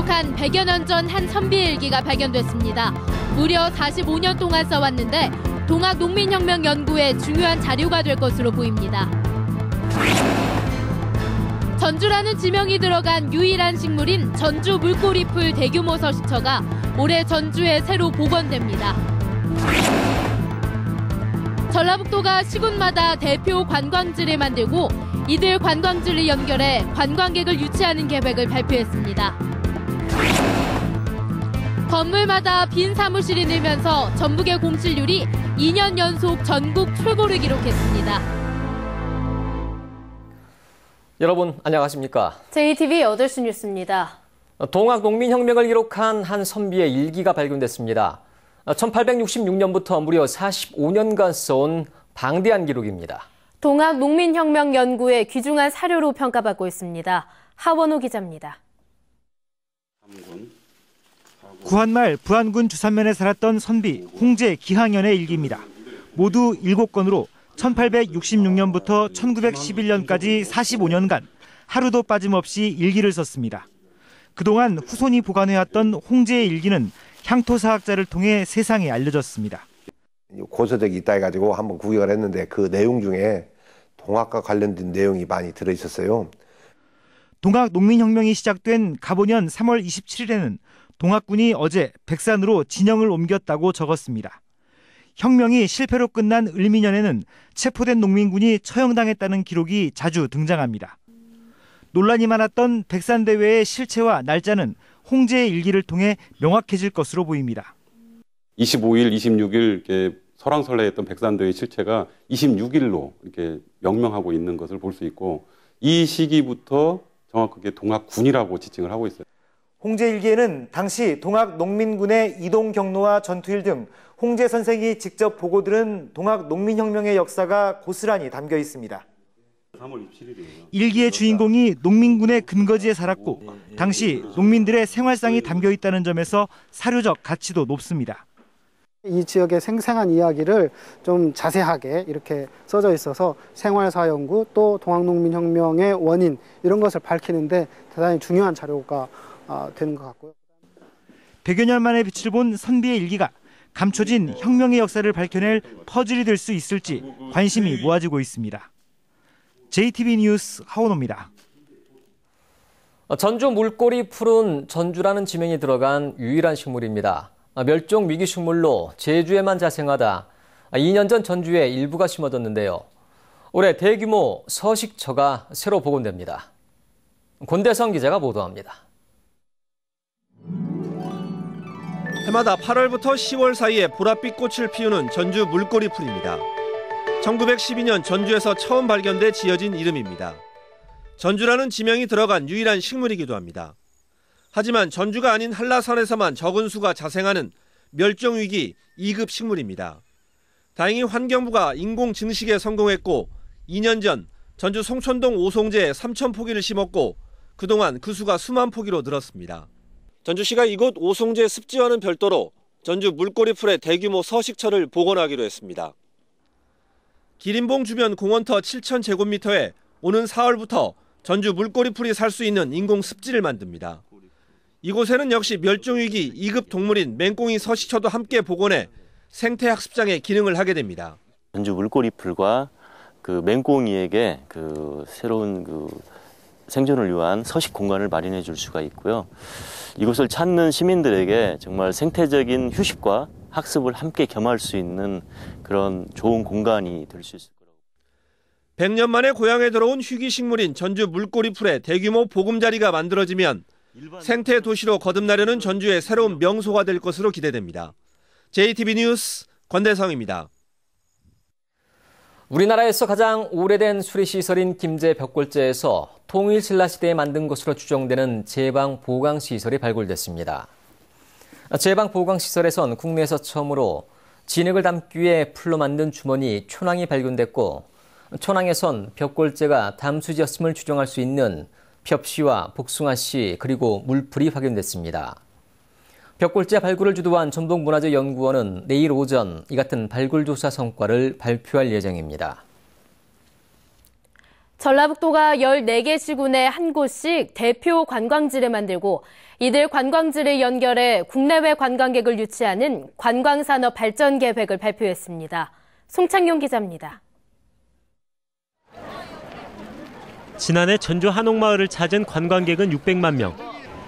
기록한 100여 년 전 한 선비의 일기가 발견됐습니다. 무려 45년 동안 써왔는데 동학 농민혁명 연구에 중요한 자료가 될 것으로 보입니다. 전주라는 지명이 들어간 유일한 식물인 전주 물꼬리풀 대규모 서식처가 올해 전주에 새로 복원됩니다. 전라북도가 시군마다 대표 관광지를 만들고 이들 관광지를 연결해 관광객을 유치하는 계획을 발표했습니다. 건물마다 빈 사무실이 늘면서 전북의 공실률이 2년 연속 전국 최고를 기록했습니다. 여러분 안녕하십니까? JTBC 8시 뉴스입니다. 동학 농민혁명을 기록한 한 선비의 일기가 발견됐습니다. 1866년부터 무려 45년간 써온 방대한 기록입니다. 동학 농민혁명 연구의 귀중한 사료로 평가받고 있습니다. 하원호 기자입니다. 구한말 부안군 주산면에 살았던 선비 홍제 기항연의 일기입니다. 모두 7권으로 1866년부터 1911년까지 45년간 하루도 빠짐없이 일기를 썼습니다. 그동안 후손이 보관해왔던 홍제의 일기는 향토사학자를 통해 세상에 알려졌습니다. 고서적이 있다 해가지고 한번 구경을 했는데 그 내용 중에 동학과 관련된 내용이 많이 들어있었어요. 동학 농민혁명이 시작된 갑오년 3월 27일에는 동학군이 어제 백산으로 진영을 옮겼다고 적었습니다. 혁명이 실패로 끝난 을미년에는 체포된 농민군이 처형당했다는 기록이 자주 등장합니다. 논란이 많았던 백산대회의 실체와 날짜는 홍제의 일기를 통해 명확해질 것으로 보입니다. 25일, 26일 설왕설래했던 백산대회 실체가 26일로 이렇게 명명하고 있는 것을 볼 수 있고 이 시기부터 정확하게 동학군이라고 지칭을 하고 있어요. 홍제 일기에는 당시 동학 농민군의 이동 경로와 전투일 등 홍제 선생이 직접 보고 들은 동학 농민혁명의 역사가 고스란히 담겨 있습니다. 일기의 주인공이 농민군의 근거지에 살았고 당시 농민들의 생활상이 담겨 있다는 점에서 사료적 가치도 높습니다. 이 지역의 생생한 이야기를 좀 자세하게 이렇게 써져 있어서 생활사연구 또 동학농민혁명의 원인 이런 것을 밝히는데 대단히 중요한 자료가 되는 것 같고요. 100여 년 만에 빛을 본 선비의 일기가 감춰진 혁명의 역사를 밝혀낼 퍼즐이 될 수 있을지 관심이 모아지고 있습니다. JTBC 뉴스 하원호입니다. 전주 물꼬리 풀은 전주라는 지명이 들어간 유일한 식물입니다. 멸종 위기 식물로 제주에만 자생하다 2년 전 전주에 일부가 심어졌는데요. 올해 대규모 서식처가 새로 복원됩니다. 권대성 기자가 보도합니다. 해마다 8월부터 10월 사이에 보랏빛 꽃을 피우는 전주 물꼬리풀입니다. 1912년 전주에서 처음 발견돼 지어진 이름입니다. 전주라는 지명이 들어간 유일한 식물이기도 합니다. 하지만 전주가 아닌 한라산에서만 적은 수가 자생하는 멸종위기 2급 식물입니다. 다행히 환경부가 인공 증식에 성공했고 2년 전 전주 송천동 오송제에 3,000포기를 심었고 그동안 그 수가 수만 포기로 늘었습니다. 전주시가 이곳 오송제 습지와는 별도로 전주 물꼬리풀의 대규모 서식처를 복원하기로 했습니다. 기린봉 주변 공원터 7,000제곱미터에 오는 4월부터 전주 물꼬리풀이 살 수 있는 인공 습지를 만듭니다. 이곳에는 역시 멸종위기 2급 동물인 맹꽁이 서식처도 함께 복원해 생태학습장의 기능을 하게 됩니다. 전주 물꼬리풀과 맹꽁이에게 새로운 생존을 위한 서식 공간을 마련해 줄 수가 있고요. 이곳을 찾는 시민들에게 정말 생태적인 휴식과 학습을 함께 겸할 수 있는 그런 좋은 공간이 될 수 있을 거라고. 100년 만에 고향에 들어온 희귀식물인 전주 물꼬리풀의 대규모 보금자리가 만들어지면 생태 도시로 거듭나려는 전주의 새로운 명소가 될 것으로 기대됩니다. JTBC 뉴스 권대성입니다. 우리나라에서 가장 오래된 수리시설인 김제 벽골제에서 통일신라시대에 만든 것으로 추정되는 제방보강시설이 발굴됐습니다. 제방보강시설에선 국내에서 처음으로 진흙을 담기 위해 풀로 만든 주머니 촌왕이 발견됐고 촌왕에선 벽골제가 담수지였음을 추정할 수 있는 벽시와 복숭아씨 그리고 물풀이 확인됐습니다. 벽골제 발굴을 주도한 전북문화재연구원은 내일 오전 이 같은 발굴 조사 성과를 발표할 예정입니다. 전라북도가 14개 시군에 한 곳씩 대표 관광지를 만들고 이들 관광지를 연결해 국내외 관광객을 유치하는 관광산업 발전 계획을 발표했습니다. 송창용 기자입니다. 지난해 전주 한옥마을을 찾은 관광객은 600만 명.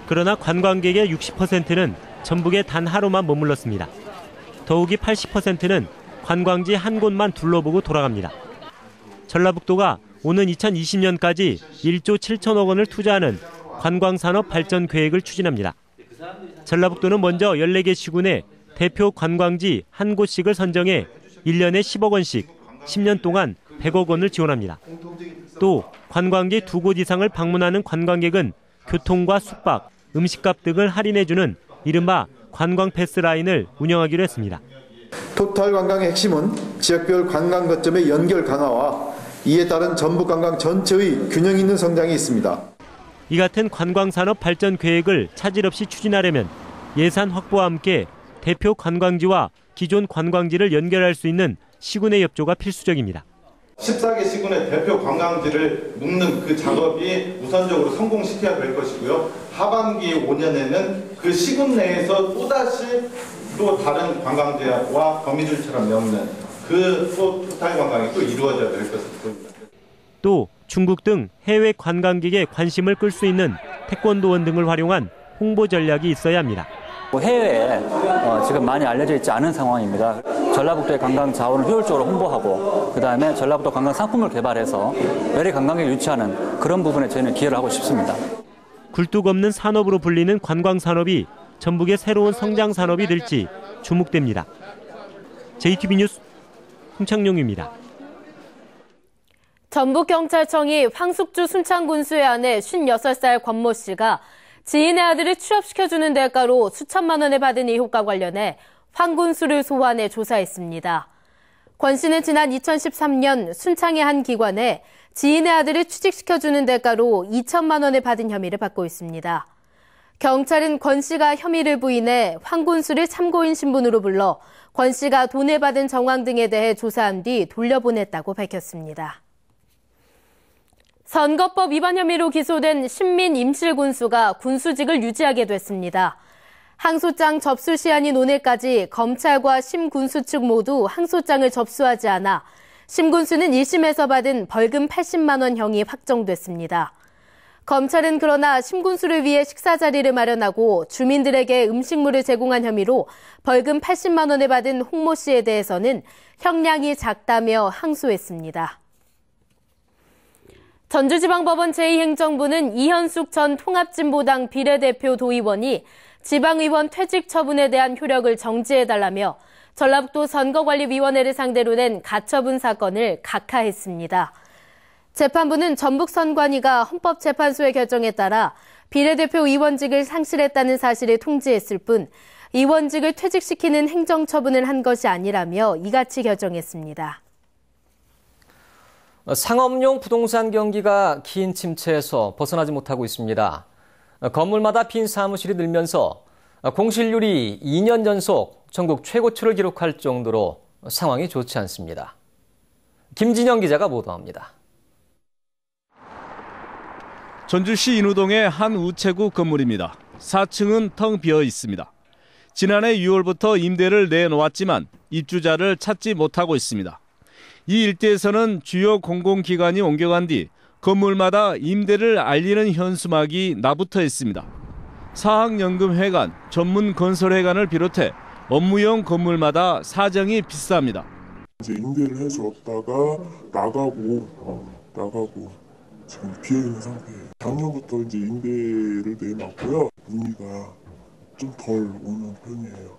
그러나 관광객의 60%는 전북에 단 하루만 머물렀습니다. 더욱이 80%는 관광지 한 곳만 둘러보고 돌아갑니다. 전라북도가 오는 2020년까지 1조 7천억 원을 투자하는 관광산업 발전 계획을 추진합니다. 전라북도는 먼저 14개 시군에 대표 관광지 한 곳씩을 선정해 1년에 10억 원씩 10년 동안 100억 원을 지원합니다. 또 관광지 2곳 이상을 방문하는 관광객은 교통과 숙박, 음식값 등을 할인해주는 이른바 관광 패스 라인을 운영하기로 했습니다. 토탈 관광의 핵심은 지역별 관광 거점의 연결 강화와 이에 따른 전북 관광 전체의 균형 있는 성장이 있습니다. 이 같은 관광산업 발전 계획을 차질 없이 추진하려면 예산 확보와 함께 대표 관광지와 기존 관광지를 연결할 수 있는 시군의 협조가 필수적입니다. 14개 시군의 대표 관광지를 묶는 그 작업이 우선적으로 성공시켜야 될 것이고요. 하반기 5년에는 그 시군 내에서 또다시 또 다른 관광지와 거미줄처럼 엮는 그 또 토탈 관광이 또 이루어져야 될 것으로 보입니다. 또 중국 등 해외 관광객의 관심을 끌 수 있는 태권도원 등을 활용한 홍보 전략이 있어야 합니다. 해외에 지금 많이 알려져 있지 않은 상황입니다. 전라북도의 관광 자원을 효율적으로 홍보하고 그다음에 전라북도 관광 상품을 개발해서 외래 관광객을 유치하는 그런 부분에 저희는 기여를 하고 싶습니다. 굴뚝 없는 산업으로 불리는 관광 산업이 전북의 새로운 성장 산업이 될지 주목됩니다. JTB 뉴스 홍창용입니다. 전북경찰청이 황숙주 순창군수의 아내 56살 권모 씨가 지인의 아들을 취업시켜주는 대가로 수천만 원을 받은 의혹과 관련해 황 군수를 소환해 조사했습니다. 권 씨는 지난 2013년 순창의 한 기관에 지인의 아들을 취직시켜주는 대가로 2천만 원을 받은 혐의를 받고 있습니다. 경찰은 권 씨가 혐의를 부인해 황 군수를 참고인 신분으로 불러 권 씨가 돈을 받은 정황 등에 대해 조사한 뒤 돌려보냈다고 밝혔습니다. 선거법 위반 혐의로 기소된 신민 임실군수가 군수직을 유지하게 됐습니다. 항소장 접수 시한인 오늘까지 검찰과 심군수 측 모두 항소장을 접수하지 않아 심군수는 1심에서 받은 벌금 80만 원형이 확정됐습니다. 검찰은 그러나 심군수를 위해 식사 자리를 마련하고 주민들에게 음식물을 제공한 혐의로 벌금 80만 원을 받은 홍모 씨에 대해서는 형량이 작다며 항소했습니다. 전주지방법원 제2행정부는 이현숙 전 통합진보당 비례대표 도의원이 지방의원 퇴직 처분에 대한 효력을 정지해달라며 전라북도 선거관리위원회를 상대로 낸 가처분 사건을 각하했습니다. 재판부는 전북선관위가 헌법재판소의 결정에 따라 비례대표 의원직을 상실했다는 사실을 통지했을 뿐 의원직을 퇴직시키는 행정처분을 한 것이 아니라며 이같이 결정했습니다. 상업용 부동산 경기가 긴 침체에서 벗어나지 못하고 있습니다. 건물마다 빈 사무실이 늘면서 공실률이 2년 연속 전국 최고치를 기록할 정도로 상황이 좋지 않습니다. 김진영 기자가 보도합니다. 전주시 인우동의 한 우체국 건물입니다. 4층은 텅 비어 있습니다. 지난해 6월부터 임대를 내놓았지만 입주자를 찾지 못하고 있습니다. 이 일대에서는 주요 공공기관이 옮겨간 뒤 건물마다 임대를 알리는 현수막이 나부터 있습니다. 사학연금회관, 전문건설회관을 비롯해 업무용 건물마다 사정이 비쌉니다. 이제 임대를 해줬다가 나가고 지금 비어있는 상태예요. 작년부터 이제 임대를 내놨고요. 문의가 좀 덜 오는 편이에요.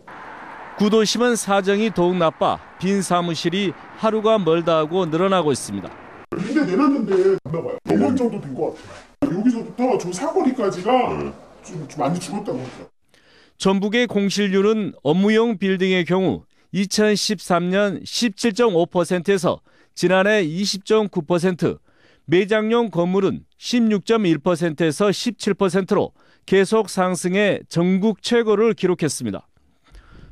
구도심은 사정이 더욱 나빠 빈 사무실이 하루가 멀다 하고 늘어나고 있습니다. 임대 내놨는데 안 나가요. 5번 정도 된 것 같아요. 여기서부터 저 사거리까지가 좀 많이 줄었다고 하더라고요. 전북의 공실률은 업무용 빌딩의 경우 2013년 17.5%에서 지난해 20.9%, 매장용 건물은 16.1%에서 17%로 계속 상승해 전국 최고를 기록했습니다.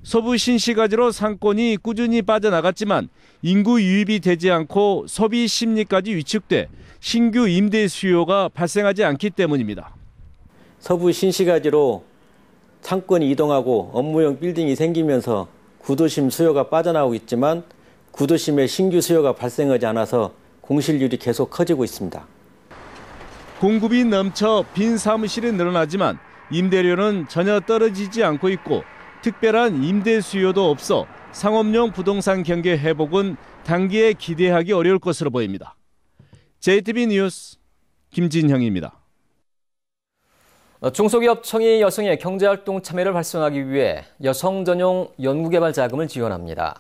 서부 신시가지로 상권이 꾸준히 빠져나갔지만 인구 유입이 되지 않고 소비 심리까지 위축돼 신규 임대 수요가 발생하지 않기 때문입니다. 서부 신시가지로 상권이 이동하고 업무용 빌딩이 생기면서 구도심 수요가 빠져나오고 있지만 구도심에 신규 수요가 발생하지 않아서 공실률이 계속 커지고 있습니다. 공급이 넘쳐 빈 사무실이 늘어나지만 임대료는 전혀 떨어지지 않고 있고 특별한 임대 수요도 없어 상업용 부동산 경기 회복은 단기에 기대하기 어려울 것으로 보입니다. JTB 뉴스 김진형입니다. 중소기업청이 여성의 경제활동 참여를 활성화하기 위해 여성 전용 연구개발 자금을 지원합니다.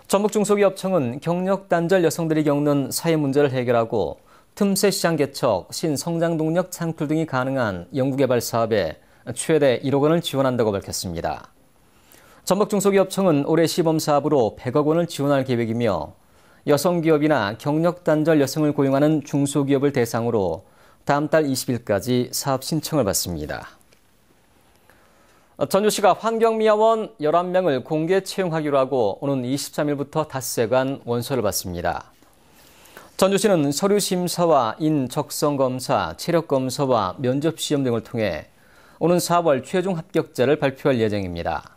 전북중소기업청은 경력 단절 여성들이 겪는 사회 문제를 해결하고 틈새 시장 개척, 신성장 동력 창출 등이 가능한 연구개발 사업에 최대 1억 원을 지원한다고 밝혔습니다. 전북중소기업청은 올해 시범 사업으로 100억 원을 지원할 계획이며 여성기업이나 경력 단절 여성을 고용하는 중소기업을 대상으로 다음 달 20일까지 사업 신청을 받습니다. 전주시가 환경미화원 11명을 공개 채용하기로 하고 오는 23일부터 닷새간 원서를 받습니다. 전주시는 서류 심사와 인적성 검사, 체력 검사와 면접 시험 등을 통해 오는 4월 최종 합격자를 발표할 예정입니다.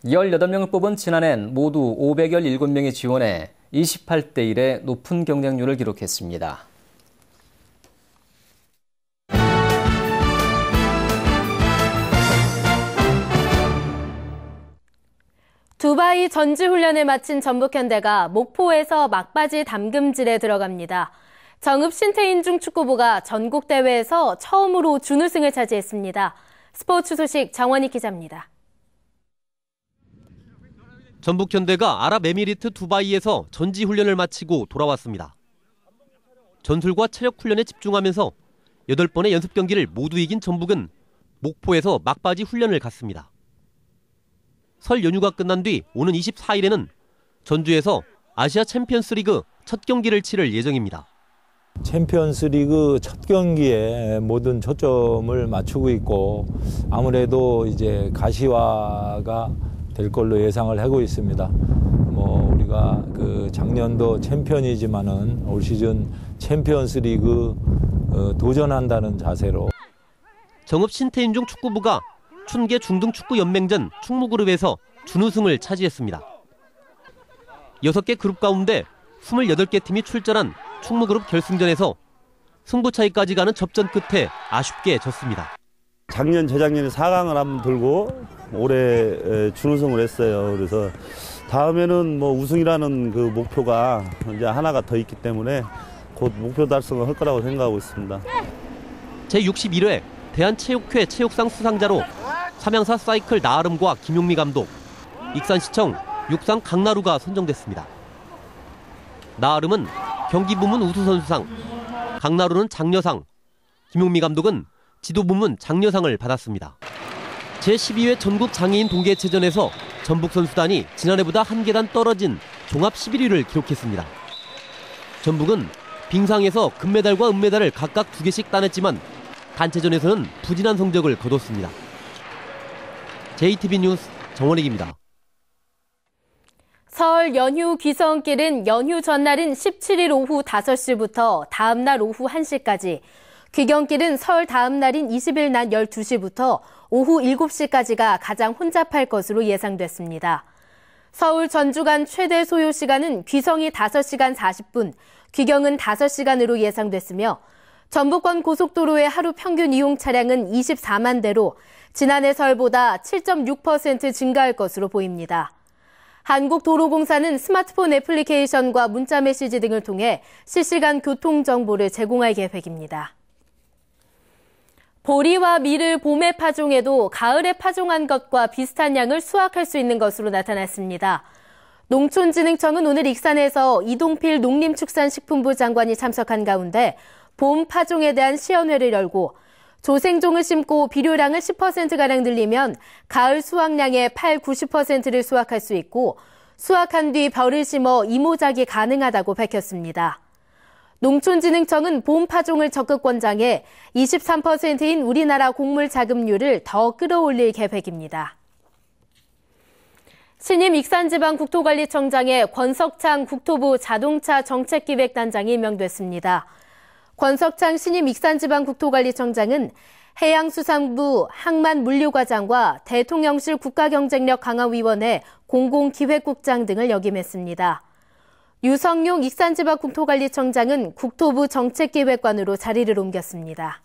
18명을 뽑은 지난해엔 모두 517명이 지원해 28대 1의 높은 경쟁률을 기록했습니다. 두바이 전지훈련을 마친 전북현대가 목포에서 막바지 담금질에 들어갑니다. 정읍 신태인중 축구부가 전국대회에서 처음으로 준우승을 차지했습니다. 스포츠 소식 정원희 기자입니다. 전북현대가 아랍에미리트 두바이에서 전지훈련을 마치고 돌아왔습니다. 전술과 체력 훈련에 집중하면서 8번의 연습 경기를 모두 이긴 전북은 목포에서 막바지 훈련을 갔습니다. 설 연휴가 끝난 뒤 오는 24일에는 전주에서 아시아 챔피언스리그 첫 경기를 치를 예정입니다. 챔피언스리그 첫 경기에 모든 초점을 맞추고 있고 아무래도 이제 가시화가 될 걸로 예상을 하고 있습니다. 우리가 작년도 챔피언이지만은 올 시즌 챔피언스리그 도전한다는 자세로. 정읍 신태인중 축구부가 춘계 중등축구연맹전 충무그룹에서 준우승을 차지했습니다. 6개 그룹 가운데 28개 팀이 출전한 충무그룹 결승전에서 승부차이까지 가는 접전 끝에 아쉽게 졌습니다. 작년, 재작년에 4강을 한번 들고 올해 준우승을 했어요. 그래서 다음에는 우승이라는 그 목표가 이제 하나가 더 있기 때문에 곧 목표 달성을 할 거라고 생각하고 있습니다. 제61회 대한체육회 체육상 수상자로 삼양사 사이클 나아름과 김용미 감독, 익산시청 육상 강나루가 선정됐습니다. 나아름은 경기부문 우수선수상, 강나루는 장려상, 김용미 감독은 지도부문 장려상을 받았습니다. 제12회 전국 장애인 동계체전에서 전북 선수단이 지난해보다 한 계단 떨어진 종합 11위를 기록했습니다. 전북은 빙상에서 금메달과 은메달을 각각 2개씩 따냈지만 단체전에서는 부진한 성적을 거뒀습니다. JTB 뉴스 정원익입니다. 설 연휴 귀성길은 연휴 전날인 17일 오후 5시부터 다음 날 오후 1시까지, 귀경길은 설 다음 날인 20일 낮 12시부터 오후 7시까지가 가장 혼잡할 것으로 예상됐습니다. 서울 전주 간 최대 소요 시간은 귀성이 5시간 40분, 귀경은 5시간으로 예상됐으며 전북권 고속도로의 하루 평균 이용 차량은 24만 대로 지난해 설보다 7.6% 증가할 것으로 보입니다. 한국도로공사는 스마트폰 애플리케이션과 문자 메시지 등을 통해 실시간 교통 정보를 제공할 계획입니다. 보리와 밀을 봄에 파종해도 가을에 파종한 것과 비슷한 양을 수확할 수 있는 것으로 나타났습니다. 농촌진흥청은 오늘 익산에서 이동필 농림축산식품부 장관이 참석한 가운데 봄 파종에 대한 시연회를 열고 조생종을 심고 비료량을 10%가량 늘리면 가을 수확량의 80-90%를 수확할 수 있고 수확한 뒤 벼를 심어 이모작이 가능하다고 밝혔습니다. 농촌진흥청은 봄 파종을 적극 권장해 23%인 우리나라 곡물 자급률을 더 끌어올릴 계획입니다. 신임 익산지방국토관리청장에 권석창 국토부 자동차 정책기획단장이 임명됐습니다. 권석창 신임 익산지방국토관리청장은 해양수산부 항만물류과장과 대통령실 국가경쟁력 강화위원회 공공기획국장 등을 역임했습니다. 유성용 익산지방국토관리청장은 국토부 정책기획관으로 자리를 옮겼습니다.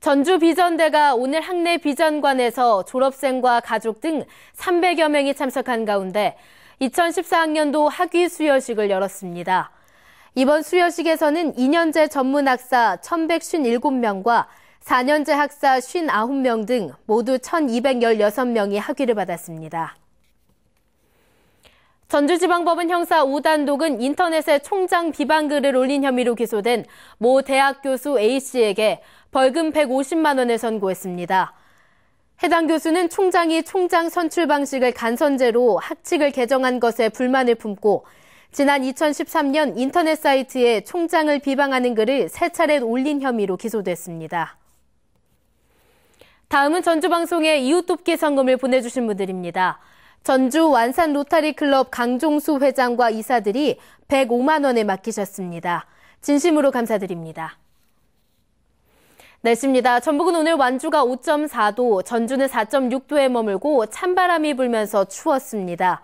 전주 비전대가 오늘 학내 비전관에서 졸업생과 가족 등 300여 명이 참석한 가운데 2014학년도 학위 수여식을 열었습니다. 이번 수여식에서는 2년제 전문학사 1157명과 4년제 학사 59명 등 모두 1216명이 학위를 받았습니다. 전주지방법원 형사 5단독은 인터넷에 총장 비방글을 올린 혐의로 기소된 모 대학 교수 A씨에게 벌금 150만 원을 선고했습니다. 해당 교수는 총장이 총장 선출 방식을 간선제로 학칙을 개정한 것에 불만을 품고 지난 2013년 인터넷 사이트에 총장을 비방하는 글을 3차례 올린 혐의로 기소됐습니다. 다음은 전주방송에 이웃돕기 성금을 보내주신 분들입니다. 전주 완산 로타리클럽 강종수 회장과 이사들이 105만 원을 맡기셨습니다. 진심으로 감사드립니다. 날씨입니다. 전북은 오늘 완주가 5.4도, 전주는 4.6도에 머물고 찬바람이 불면서 추웠습니다.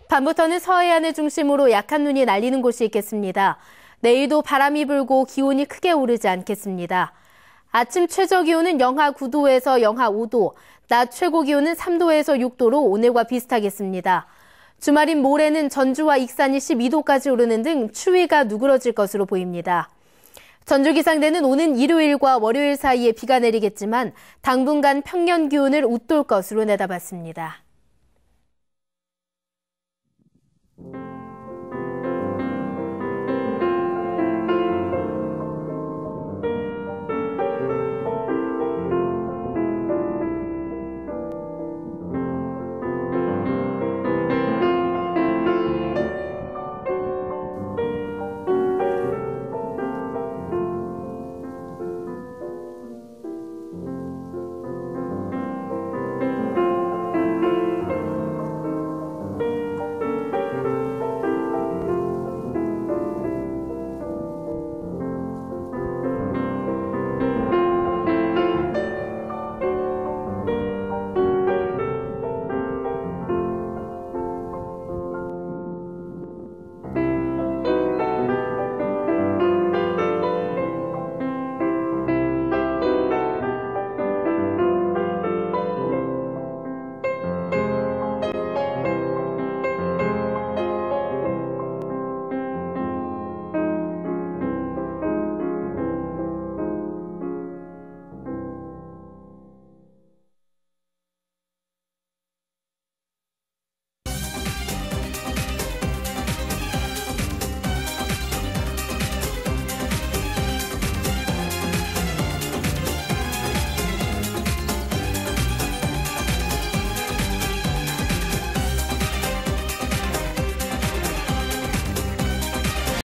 밤부터는 서해안을 중심으로 약한 눈이 날리는 곳이 있겠습니다. 내일도 바람이 불고 기온이 크게 오르지 않겠습니다. 아침 최저 기온은 영하 9도에서 영하 5도, 낮 최고 기온은 3도에서 6도로 오늘과 비슷하겠습니다. 주말인 모레는 전주와 익산이 12도까지 오르는 등 추위가 누그러질 것으로 보입니다. 전주기상대는 오는 일요일과 월요일 사이에 비가 내리겠지만 당분간 평년 기온을 웃돌 것으로 내다봤습니다.